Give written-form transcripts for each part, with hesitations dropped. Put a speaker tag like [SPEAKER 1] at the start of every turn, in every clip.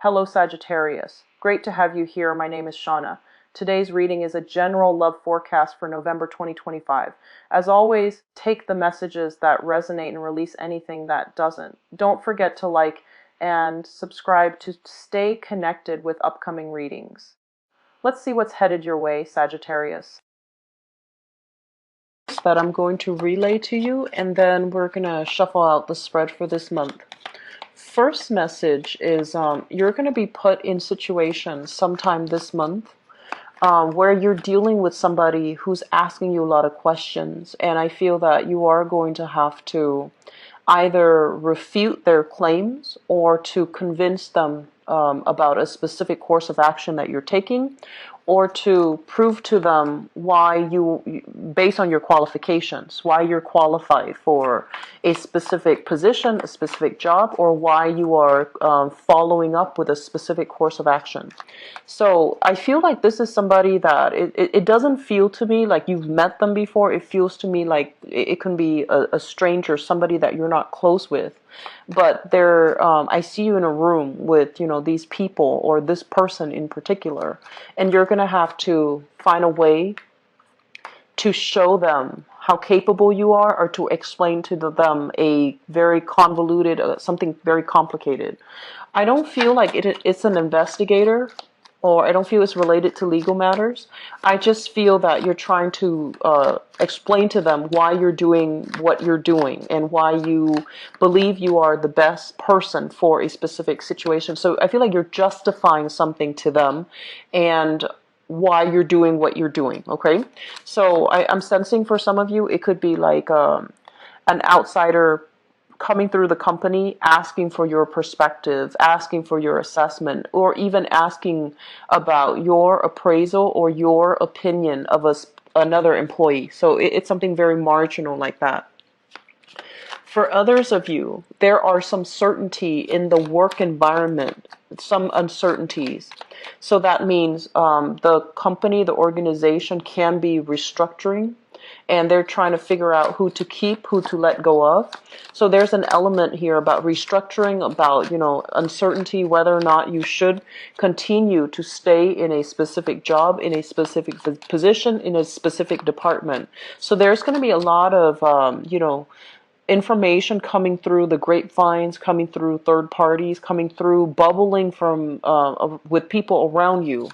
[SPEAKER 1] Hello Sagittarius. Great to have you here. My name is Shauna. Today's reading is a general love forecast for November 2025. As always, take the messages that resonate and release anything that doesn't. Don't forget to like and subscribe to stay connected with upcoming readings. Let's see what's headed your way, Sagittarius. That I'm going to relay to you, and then we're going to shuffle out the spread for this month. First message is you're going to be put in situations sometime this month where you're dealing with somebody who's asking you a lot of questions, and I feel that you are going to have to either refute their claims or to convince them about a specific course of action that you're taking, or to prove to them why based on your qualifications, why you're qualified for a specific position, a specific job, or why you are following up with a specific course of action. So I feel like this is somebody that it doesn't feel to me like you've met them before. It feels to me like it can be a stranger, somebody that you're not close with. But I see you in a room with, these people or this person in particular, and you're going to have to find a way to show them how capable you are, or to explain to them a very convoluted, something very complicated. I don't feel like it's an investigator, or I don't feel it's related to legal matters. I just feel that you're trying to explain to them why you're doing what you're doing and why you believe you are the best person for a specific situation. So I feel like you're justifying something to them and why you're doing what you're doing, okay? So I'm sensing for some of you, it could be like an outsider coming through the company, asking for your perspective, asking for your assessment, or even asking about your appraisal or your opinion of another employee. So it's something very marginal like that. For others of you, there are some certainty in the work environment, some uncertainties. So that means the company, the organization can be restructuring, and they're trying to figure out who to keep, who to let go of. So there's an element here about restructuring, about, uncertainty, whether or not you should continue to stay in a specific job, in a specific position, in a specific department. So there's going to be a lot of, information coming through the grapevines, coming through third parties, coming through, bubbling from with people around you,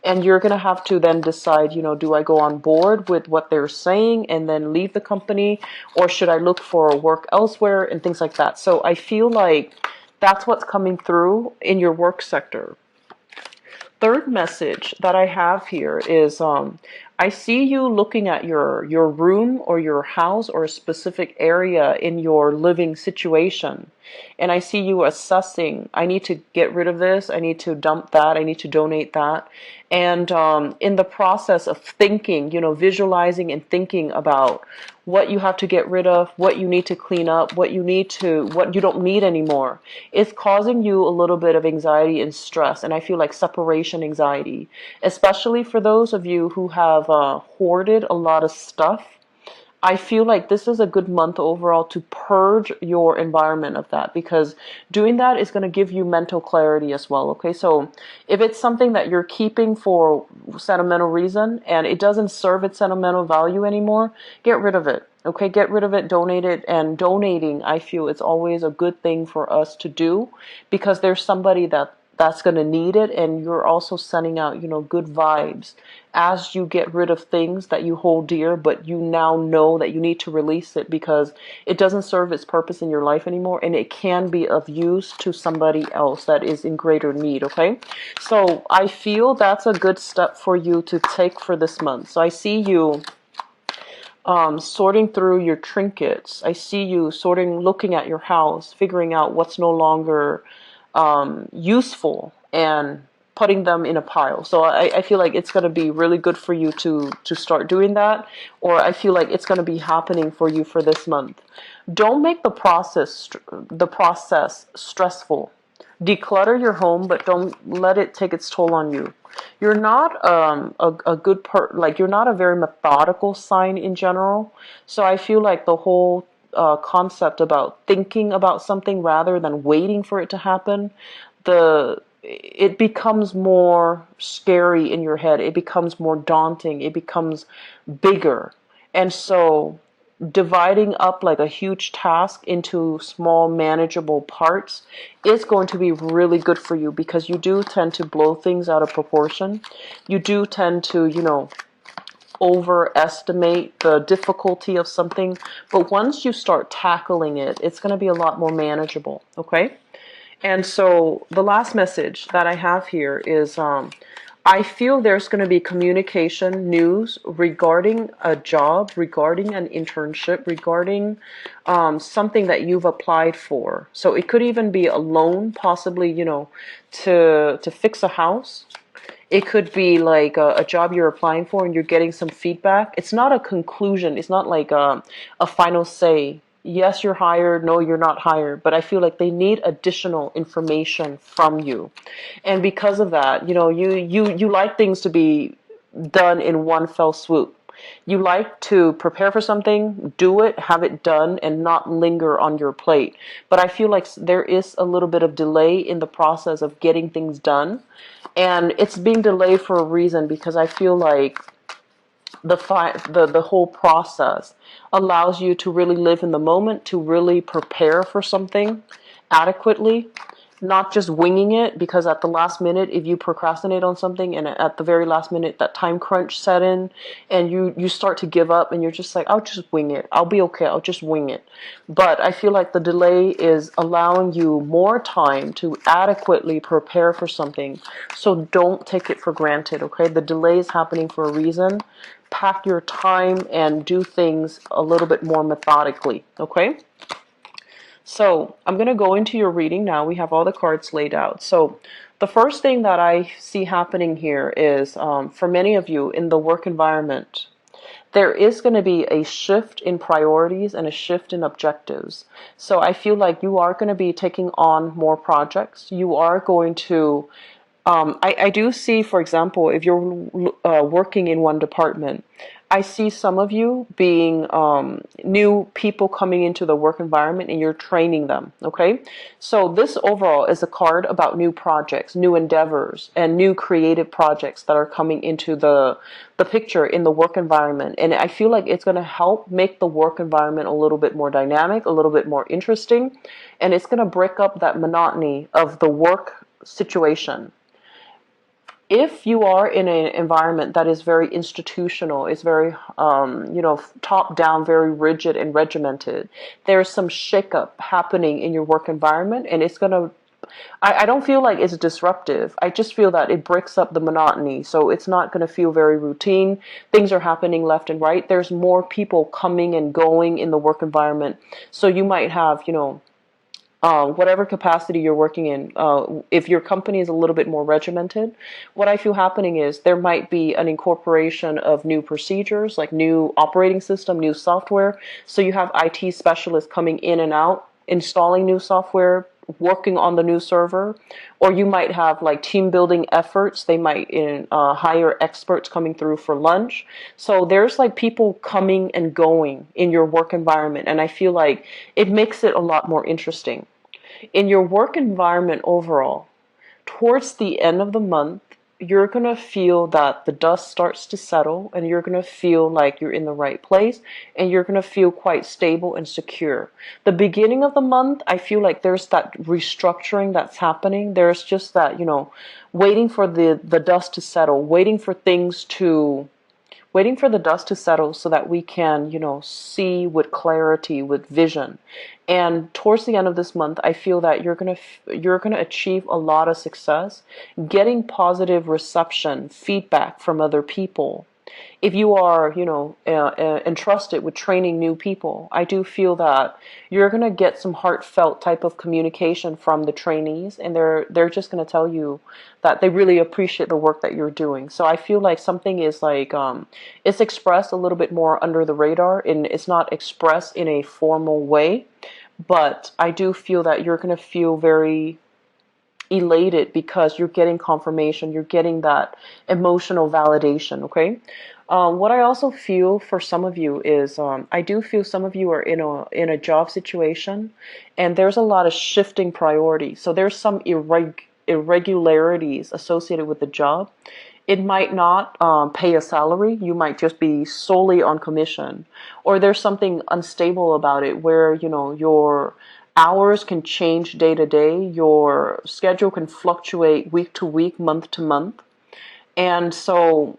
[SPEAKER 1] and you're going to have to then decide, do I go on board with what they're saying and then leave the company, or should I look for work elsewhere and things like that. So I feel like that's what's coming through in your work sector. Third message that I have here is I see you looking at your room or your house or a specific area in your living situation. And I see you assessing, I need to get rid of this, I need to dump that, I need to donate that. And in the process of thinking, visualizing and thinking about what you have to get rid of, what you need to clean up, what you don't need anymore, it's causing you a little bit of anxiety and stress. And I feel like separation anxiety, especially for those of you who have hoarded a lot of stuff. I feel like this is a good month overall to purge your environment of that, because doing that is going to give you mental clarity as well. Okay, so if it's something that you're keeping for sentimental reason and it doesn't serve its sentimental value anymore, get rid of it. Okay, get rid of it, donate it. And donating, I feel it's always a good thing for us to do, because there's somebody that's going to need it, and you're also sending out, good vibes as you get rid of things that you hold dear, but you now know that you need to release it because it doesn't serve its purpose in your life anymore, and it can be of use to somebody else that is in greater need, okay? So I feel that's a good step for you to take for this month. So I see you sorting through your trinkets. I see you looking at your house, figuring out what's no longer useful and putting them in a pile. So I feel like it's going to be really good for you to start doing that, or I feel like it's going to be happening for you for this month. Don't make the process stressful. Declutter your home, but don't let it take its toll on you. You're not a good you're not a very methodical sign in general. So I feel like the whole concept about thinking about something rather than waiting for it to happen, it becomes more scary in your head. It becomes more daunting. It becomes bigger. And so dividing up like a huge task into small manageable parts is going to be really good for you, because you do tend to blow things out of proportion. You do tend to, overestimate the difficulty of something. But once you start tackling it, it's going to be a lot more manageable. Okay? And so the last message that I have here is I feel there's going to be communication news regarding a job, regarding an internship, regarding something that you've applied for. So it could even be a loan, possibly, to fix a house. It could be like a job you're applying for and you're getting some feedback. It's not a conclusion. It's not like a final say. Yes, you're hired. No, you're not hired. But I feel like they need additional information from you. And because of that, you like things to be done in one fell swoop. You like to prepare for something, do it, have it done, and not linger on your plate. But I feel like there is a little bit of delay in the process of getting things done. And it's being delayed for a reason, because I feel like the whole process allows you to really live in the moment, to really prepare for something adequately, not just winging it, because at the last minute, if you procrastinate on something and at the very last minute that time crunch set in and you start to give up and you're just like, I'll just wing it, I'll be okay, I'll just wing it. But I feel like the delay is allowing you more time to adequately prepare for something. So don't take it for granted. Okay, the delay is happening for a reason. Pack your time and do things a little bit more methodically. Okay, so I'm going to go into your reading now. We have all the cards laid out. So the first thing that I see happening here is for many of you in the work environment, there is going to be a shift in priorities and a shift in objectives. So I feel like you are going to be taking on more projects. You are going to I do see, for example, if you're working in one department, I see some of you being new people coming into the work environment and you're training them, okay? So this overall is a card about new projects, new endeavors, and new creative projects that are coming into the picture in the work environment. And I feel like it's going to help make the work environment a little bit more dynamic, a little bit more interesting, and it's going to break up that monotony of the work situation. If you are in an environment that is very institutional, is very, top down, very rigid and regimented, there's some shakeup happening in your work environment, and it's going to, I don't feel like it's disruptive. I just feel that it breaks up the monotony. So it's not going to feel very routine. Things are happening left and right. There's more people coming and going in the work environment. So you might have, whatever capacity you're working in, if your company is a little bit more regimented, what I feel happening is there might be an incorporation of new procedures, like new operating system, new software. So you have IT specialists coming in and out, installing new software, working on the new server, or you might have like team building efforts. They might hire experts coming through for lunch. So there's like people coming and going in your work environment, and I feel like it makes it a lot more interesting. In your work environment overall, towards the end of the month, you're going to feel that the dust starts to settle and you're going to feel like you're in the right place and you're going to feel quite stable and secure. The beginning of the month, I feel like there's that restructuring that's happening. There's just that, waiting for the dust to settle, waiting for the dust to settle so that we can, see with clarity, with vision. And towards the end of this month, I feel that you're gonna achieve a lot of success, getting positive reception, feedback from other people. If you are, entrusted with training new people, I do feel that you're gonna get some heartfelt type of communication from the trainees, and they're just gonna tell you that they really appreciate the work that you're doing. So I feel like something is like it's expressed a little bit more under the radar, and it's not expressed in a formal way. But I do feel that you're gonna feel very elated because you're getting confirmation, you're getting that emotional validation, okay? What I also feel for some of you is I do feel some of you are in a job situation and there's a lot of shifting priorities. So there's some irregularities associated with the job. It might not pay a salary. You might just be solely on commission, or there's something unstable about it where, your hours can change day to day, your schedule can fluctuate week to week, month to month. And so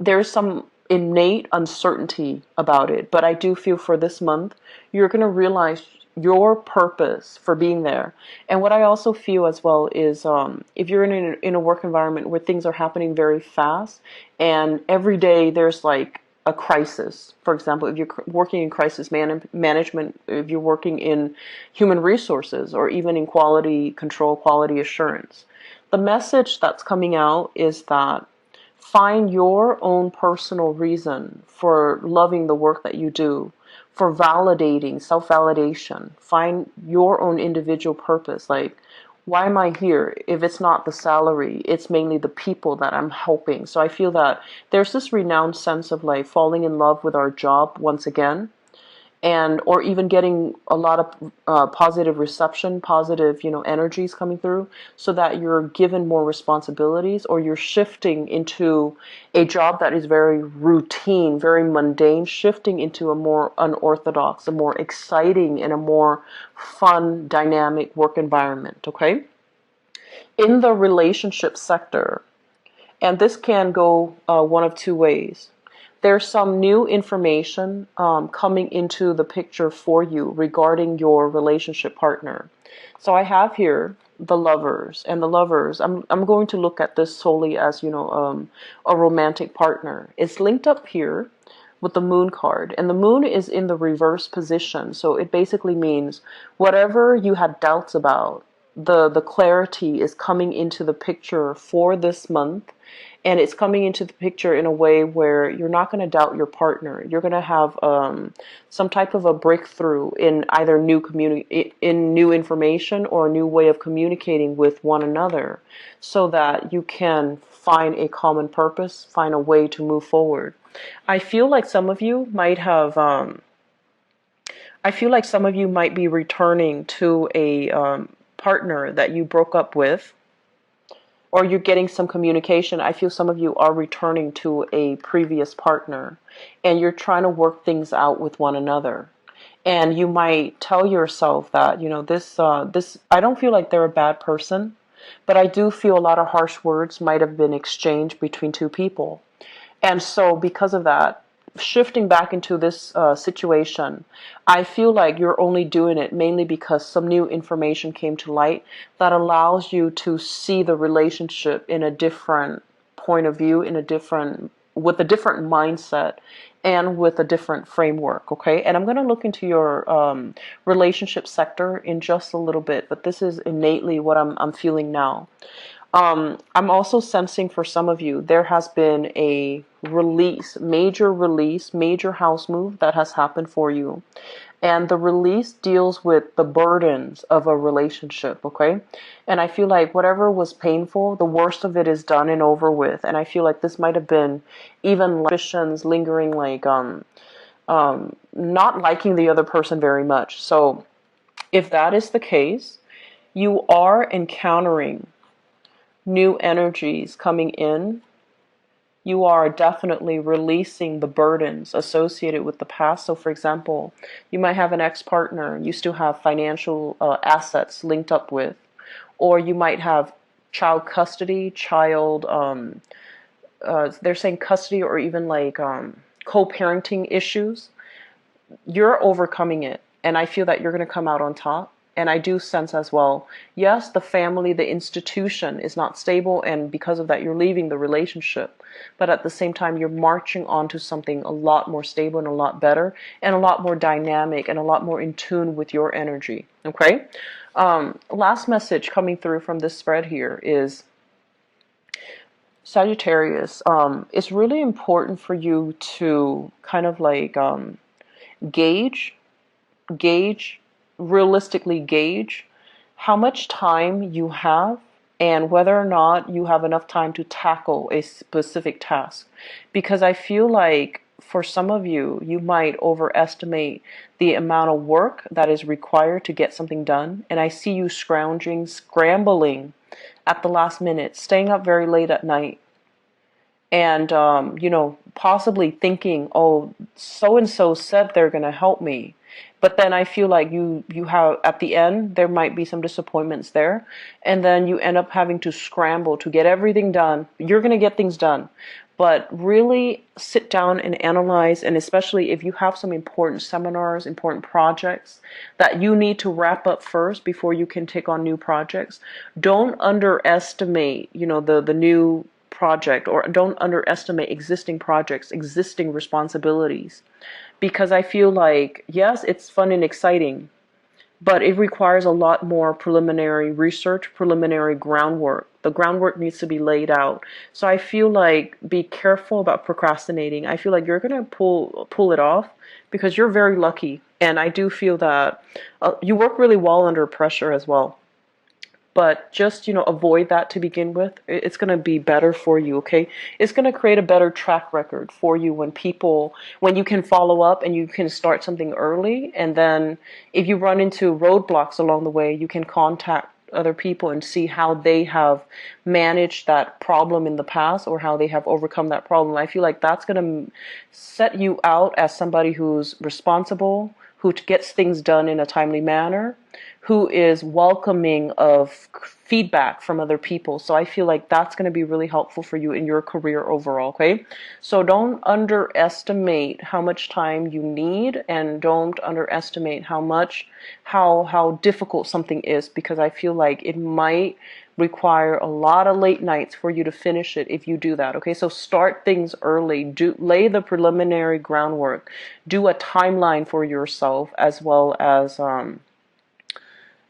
[SPEAKER 1] there's some innate uncertainty about it. But I do feel for this month, you're going to realize your purpose for being there. And what I also feel as well is if you're in a work environment where things are happening very fast and every day there's like a crisis. For example, if you're working in crisis management, if you're working in human resources or even in quality control, quality assurance, the message that's coming out is that find your own personal reason for loving the work that you do, for validating, self-validation. Find your own individual purpose. Like, why am I here? If it's not the salary, it's mainly the people that I'm helping. So I feel that there's this renowned sense of like falling in love with our job once again, and or even getting a lot of positive reception, positive energies coming through, so that you're given more responsibilities, or you're shifting into a job that is very routine, very mundane, shifting into a more unorthodox, a more exciting, and a more fun, dynamic work environment. Okay, in the relationship sector, and this can go one of two ways. There's some new information coming into the picture for you regarding your relationship partner. So I have here the lovers, and the lovers, I'm going to look at this solely as, a romantic partner. It's linked up here with the moon card, and the moon is in the reverse position. So it basically means whatever you had doubts about, the clarity is coming into the picture for this month. And it's coming into the picture in a way where you're not going to doubt your partner. You're going to have some type of a breakthrough in either new information or a new way of communicating with one another, so that you can find a common purpose, find a way to move forward. I feel like some of you might have. I feel like some of you might be returning to a partner that you broke up with, or you're getting some communication. I feel some of you are returning to a previous partner and you're trying to work things out with one another. And you might tell yourself that, this, I don't feel like they're a bad person, but I do feel a lot of harsh words might have been exchanged between two people. And so because of that, shifting back into this situation, I feel like you're only doing it mainly because some new information came to light that allows you to see the relationship in a different point of view, with a different mindset and with a different framework. Okay, and I'm going to look into your relationship sector in just a little bit, but this is innately what I'm feeling now. I'm also sensing for some of you, there has been a release, major house move that has happened for you. And the release deals with the burdens of a relationship, okay? And I feel like whatever was painful, the worst of it is done and over with. And I feel like this might have been even suspicions lingering, like not liking the other person very much. So if that is the case, you are encountering new energies coming in. You are definitely releasing the burdens associated with the past. So for example, you might have an ex-partner you still have financial assets linked up with, or you might have child custody, they're saying custody, or even like co-parenting issues. You're overcoming it, and I feel that you're going to come out on top. And I do sense as well, yes, the family, the institution is not stable, and because of that, you're leaving the relationship. But at the same time, you're marching on to something a lot more stable and a lot better and a lot more dynamic and a lot more in tune with your energy. Okay? Last message coming through from this spread here is Sagittarius. It's really important for you to kind of like gauge realistically gauge how much time you have and whether or not you have enough time to tackle a specific task. Because I feel like for some of you, you might overestimate the amount of work that is required to get something done. And I see you scrounging, scrambling at the last minute, staying up very late at night, and possibly thinking, oh, so and so said they're going to help me, but then I feel like you have, at the end there might be some disappointments there, and then you end up having to scramble to get everything done. You're going to get things done, but really sit down and analyze, and especially if you have some important seminars, important projects that you need to wrap up first before you can take on new projects, don't underestimate, the new project, or don't underestimate existing projects, existing responsibilities. Because I feel like, yes, it's fun and exciting, but it requires a lot more preliminary research, preliminary groundwork. The groundwork needs to be laid out. So I feel like be careful about procrastinating. I feel like you're going to pull it off because you're very lucky. And I do feel that you work really well under pressure as well. But just, avoid that to begin with. It's going to be better for you, okay? It's going to create a better track record for you when you can follow up and you can start something early. And then if you run into roadblocks along the way, you can contact other people and see how they have managed that problem in the past, or how they have overcome that problem. I feel like that's going to set you out as somebody who's responsible, who gets things done in a timely manner, who is welcoming of feedback from other people. So I feel like that's going to be really helpful for you in your career overall, okay? So don't underestimate how much time you need, and don't underestimate how difficult something is, because I feel like it might require a lot of late nights for you to finish it if you do that, okay? So start things early, lay the preliminary groundwork, do a timeline for yourself, as well as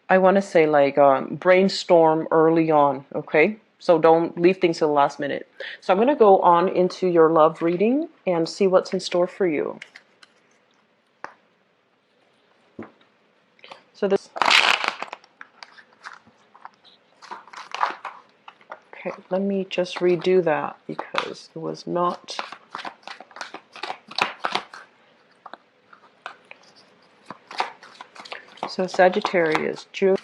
[SPEAKER 1] I want to say, like, brainstorm early on, okay? So don't leave things to the last minute. So I'm going to go on into your love reading and see what's in store for you. So this... Okay, let me just redo that because it was not... So Sagittarius, June.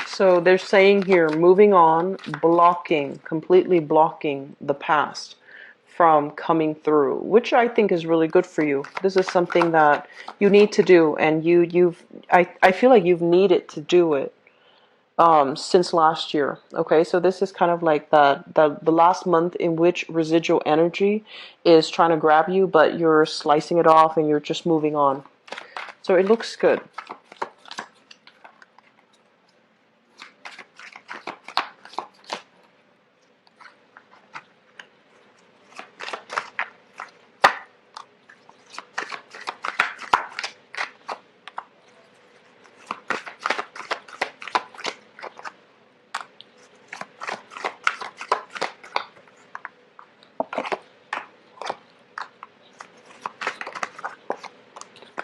[SPEAKER 1] So they're saying here, moving on, completely blocking the past from coming through, which I think is really good for you. This is something that you need to do, and I feel like you've needed to do it since last year. Okay, so this is kind of like the last month in which residual energy is trying to grab you, but you're slicing it off and you're just moving on. So it looks good.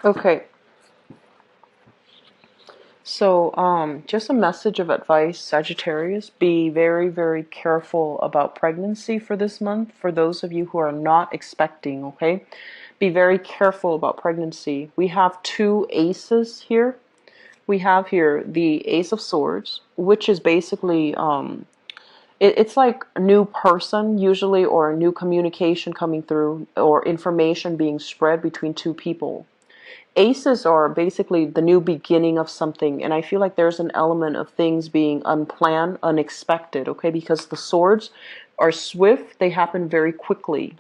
[SPEAKER 1] Okay. So, just a message of advice, Sagittarius. Be very, very careful about pregnancy for this month, for those of you who are not expecting, okay? Be very careful about pregnancy. We have two aces here. We have here the Ace of Swords, which is basically, it's like a new person, usually, or a new communication coming through, or information being spread between two people. Aces are basically the new beginning of something, and I feel like there's an element of things being unplanned, unexpected, okay? Because the swords are swift, they happen very quickly.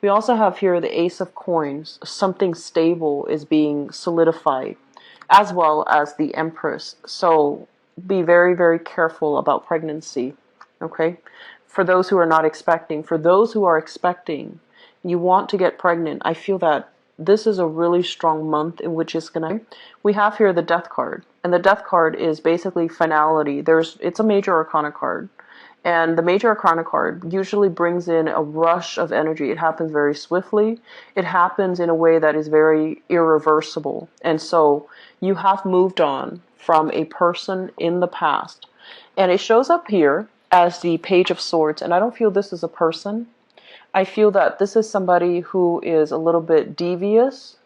[SPEAKER 1] We also have here the Ace of Coins. Something stable is being solidified, as well as the Empress. So be very, very careful about pregnancy, okay? For those who are not expecting. For those who are expecting, you want to get pregnant. I feel that this is a really strong month in which it's gonna... We have here the Death card, and the Death card is basically finality. It's a major arcana card, and the major arcana card usually brings in a rush of energy. It happens very swiftly. It happens in a way that is very irreversible, and so you have moved on from a person in the past, and it shows up here as the Page of Swords. And I don't feel this is a person. I feel that this is somebody who is a little bit devious.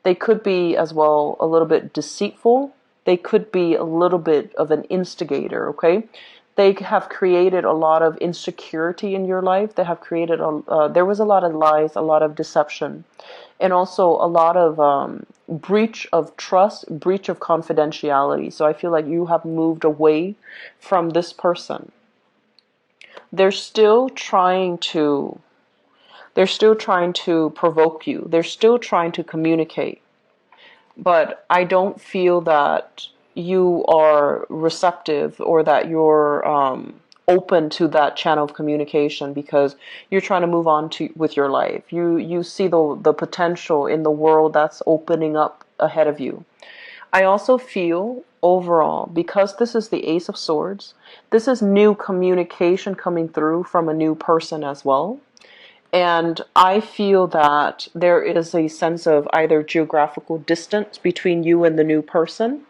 [SPEAKER 1] They could be as well a little bit deceitful. They could be a little bit of an instigator, okay? They have created a lot of insecurity in your life. They have created there was a lot of lies, a lot of deception, and also a lot of breach of trust, breach of confidentiality. So I feel like you have moved away from this person. They're still trying to they're still trying to provoke you. They're still trying to communicate. But I don't feel that you are receptive or that you're open to that channel of communication, because you're trying to move on to with your life. You see the potential in the world that's opening up ahead of you. I also feel overall, because this is the Ace of Swords, this is new communication coming through from a new person as well. And I feel that there is a sense of either geographical distance between you and the new person,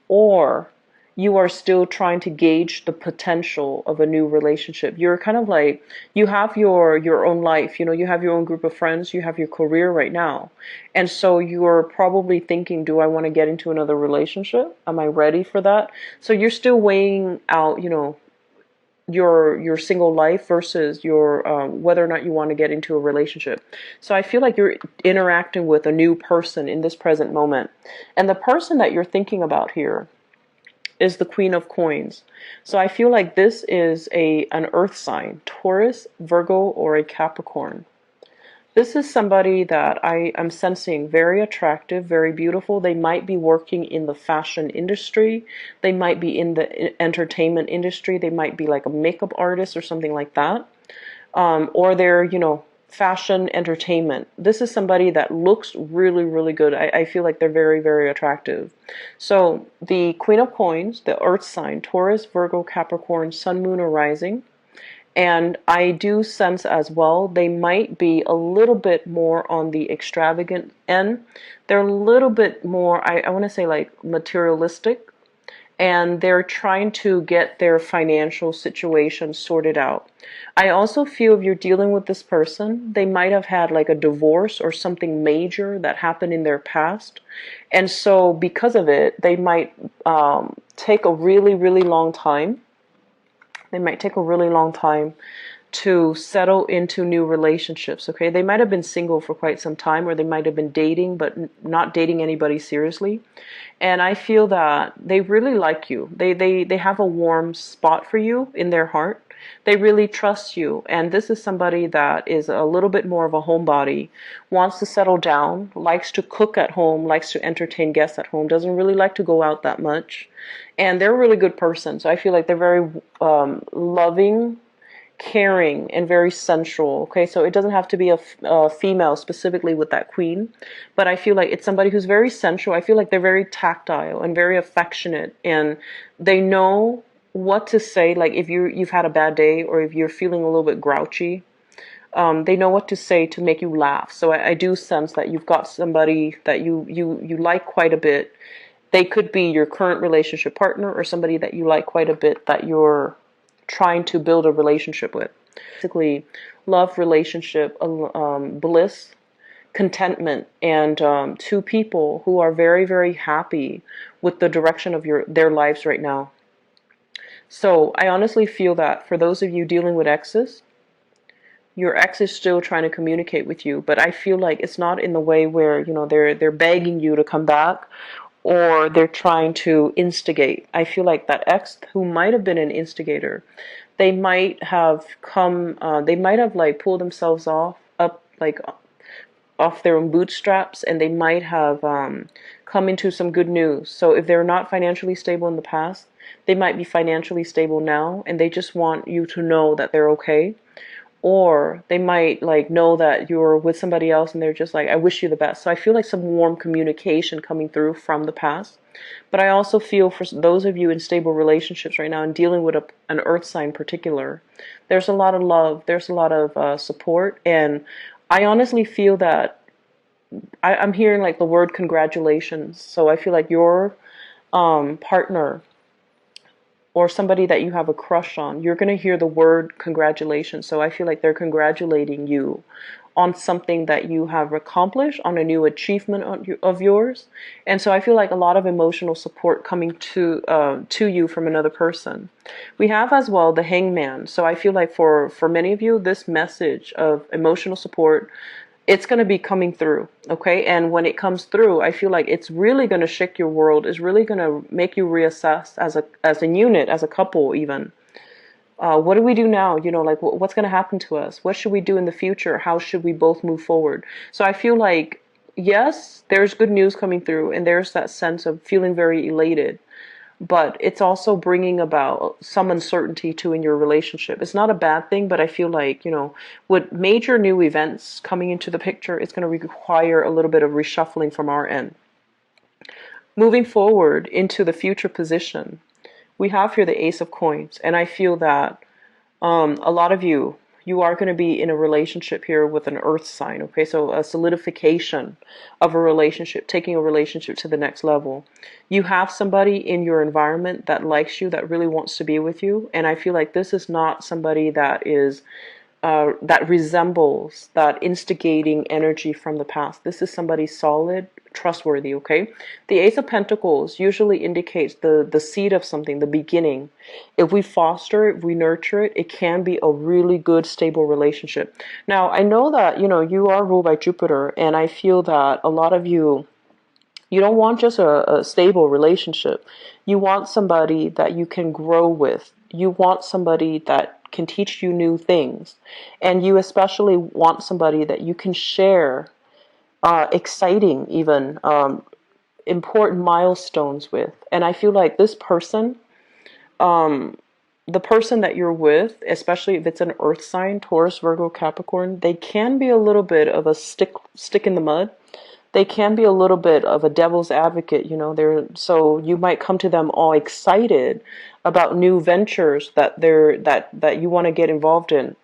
[SPEAKER 1] or you are still trying to gauge the potential of a new relationship. You're kind of like, you have your own life, you have your own group of friends, you have your career right now. And so you're probably thinking, do I want to get into another relationship? Am I ready for that? So you're still weighing out, your single life versus your whether or not you want to get into a relationship. So I feel like you're interacting with a new person in this present moment, and the person that you're thinking about here is the Queen of Coins. So I feel like this is an earth sign, Taurus, Virgo, or a Capricorn. This is somebody that I am sensing very attractive, very beautiful. They might be working in the fashion industry. They might be in the entertainment industry. They might be like a makeup artist or something like that. Or they're, fashion entertainment. This is somebody that looks really, really good. I feel like they're very, very attractive. So the Queen of Coins, the earth sign, Taurus, Virgo, Capricorn, Sun, Moon, or Rising. And I do sense as well, they might be a little bit more on the extravagant end. They're a little bit more, I want to say like materialistic. And they're trying to get their financial situation sorted out. I also feel if you're dealing with this person, they might have had like a divorce or something major that happened in their past. And so because of it, they might take a really, really long time. They might take a really long time to settle into new relationships, okay? They might have been single for quite some time, or they might have been dating, but not dating anybody seriously. And I feel that they really like you. They have a warm spot for you in their heart. They really trust you. And this is somebody that is a little bit more of a homebody, wants to settle down, likes to cook at home, likes to entertain guests at home, doesn't really like to go out that much. And they're a really good person. So I feel like they're very loving, caring, and very sensual. Okay, so it doesn't have to be a female specifically with that queen, but I feel like it's somebody who's very sensual. I feel like they're very tactile and very affectionate, and they know what to say. Like if you've had a bad day, or if you're feeling a little bit grouchy, they know what to say to make you laugh. So I do sense that you've got somebody that you like quite a bit. They could be your current relationship partner, or somebody that you like quite a bit that you're trying to build a relationship with. Basically, love, relationship, bliss, contentment, and two people who are very, very happy with the direction of their lives right now. So I honestly feel that for those of you dealing with exes, your ex is still trying to communicate with you, but I feel like it's not in the way where, they're begging you to come back, or they're trying to instigate. I feel like that ex who might have been an instigator, they might have like pulled themselves off their own bootstraps, and they might have come into some good news. So if they're not financially stable in the past, they might be financially stable now, and they just want you to know that they're okay. Or they might like know that you're with somebody else, and they're just like, I wish you the best. So I feel like some warm communication coming through from the past. But I also feel for those of you in stable relationships right now and dealing with an earth sign in particular, there's a lot of love, there's a lot of support. And I honestly feel that I'm hearing like the word congratulations. So I feel like your partner or somebody that you have a crush on, you're going to hear the word congratulations. So I feel like they're congratulating you on something that you have accomplished, on a new achievement of yours. And so I feel like a lot of emotional support coming to you from another person. We have as well the Hangman. So I feel like for many of you, this message of emotional support, it's going to be coming through, okay? And when it comes through, I feel like it's really going to shake your world. It's really going to make you reassess as a unit, as a couple even. What do we do now? You know, like what's going to happen to us? What should we do in the future? How should we both move forward? So I feel like, yes, there's good news coming through, and there's that sense of feeling very elated. But it's also bringing about some uncertainty too in your relationship. It's not a bad thing, but I feel like, you know, with major new events coming into the picture, it's going to require a little bit of reshuffling from our end. Moving forward into the future position, we have here the Ace of Coins, and I feel that a lot of you are going to be in a relationship here with an earth sign, okay? So a solidification of a relationship, taking a relationship to the next level. You have somebody in your environment that likes you, that really wants to be with you, and I feel like this is not somebody that is that resembles that instigating energy from the past. This is somebody solid, trustworthy, okay? The Ace of Pentacles usually indicates the seed of something, the beginning. If we foster it, if we nurture it, it can be a really good, stable relationship. Now, I know that, you know, you are ruled by Jupiter, and I feel that a lot of you don't want just a stable relationship. You want somebody that you can grow with. You want somebody that can teach you new things. And you especially want somebody that you can share exciting, even important milestones with. And I feel like this person, the person that you're with, especially if it's an earth sign, Taurus, Virgo, Capricorn, they can be a little bit of a stick in the mud. They can be a little bit of a devil's advocate, you know. So you might come to them all excited about new ventures that you want to get involved in.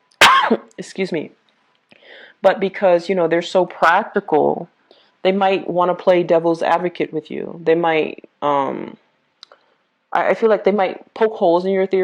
[SPEAKER 1] Excuse me. But because, you know, they're so practical, they might want to play devil's advocate with you. They might I feel like they might poke holes in your theory